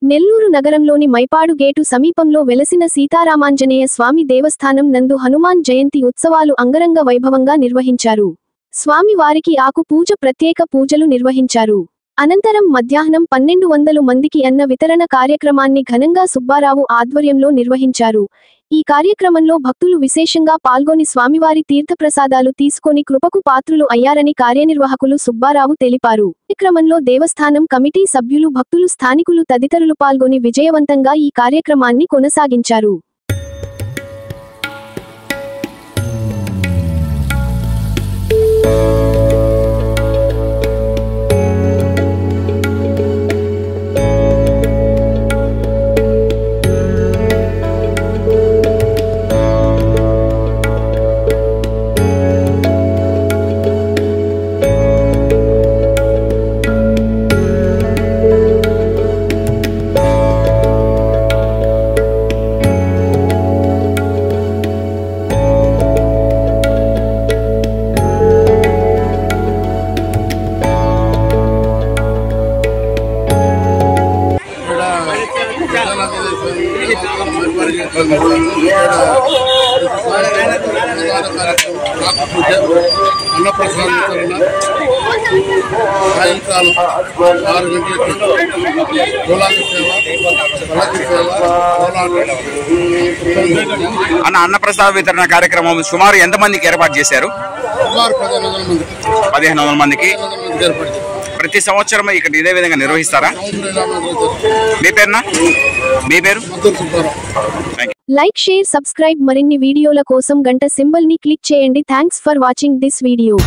నెల్లూరు నగరంలోని మైపాడు గేటు సమీపంలో వెలసిన సీతారామాంజనేయ స్వామి దేవస్థానం నందు హనుమాన్ జయంతి ఉత్సవాలు అంగరంగ వైభవంగా నిర్వహించారు. స్వామి వారికి ఆకు పూజ ప్రత్యేక పూజలు నిర్వహించారు. అనంతరం మధ్యాహ్నం 1200 మందికి అన్న వితరణ కార్యక్రమాన్ని ఘనంగా సుబ్బారావు ఆధ్వర్యంలో నిర్వహించారు. ఈ కార్యక్రమంలో భక్తులు విశేషంగా పాల్గొని స్వామివారి తీర్థప్రసాదాలు తీసుకొని కృపకు పాత్రులు అయ్యారని కార్యనిర్వాహకులు సుబ్బారావు తెలిపారు. కార్యక్రమంలో దేవస్థానం కమిటీ సభ్యులు, భక్తులు, స్థానికులు తదితరులు పాల్గొని విజయవంతంగా ఈ కార్యక్రమాన్ని కొనసాగించారు. అన్నప్రసాద వితరణ కార్యక్రమం సుమారు ఎంత మందికి ఏర్పాటు చేశారు? 1500 మందికి. ప్రతి సంవత్సరం ఇక్కడ ఇదే విధంగా నిర్వహిస్తారా? మీ పేరునా? మీ పేరు? Like, share, subscribe. మరిన్ని వీడియోల కోసం గంట సింబల్ ని క్లిక్ చేయండి. Thanks for watching this video.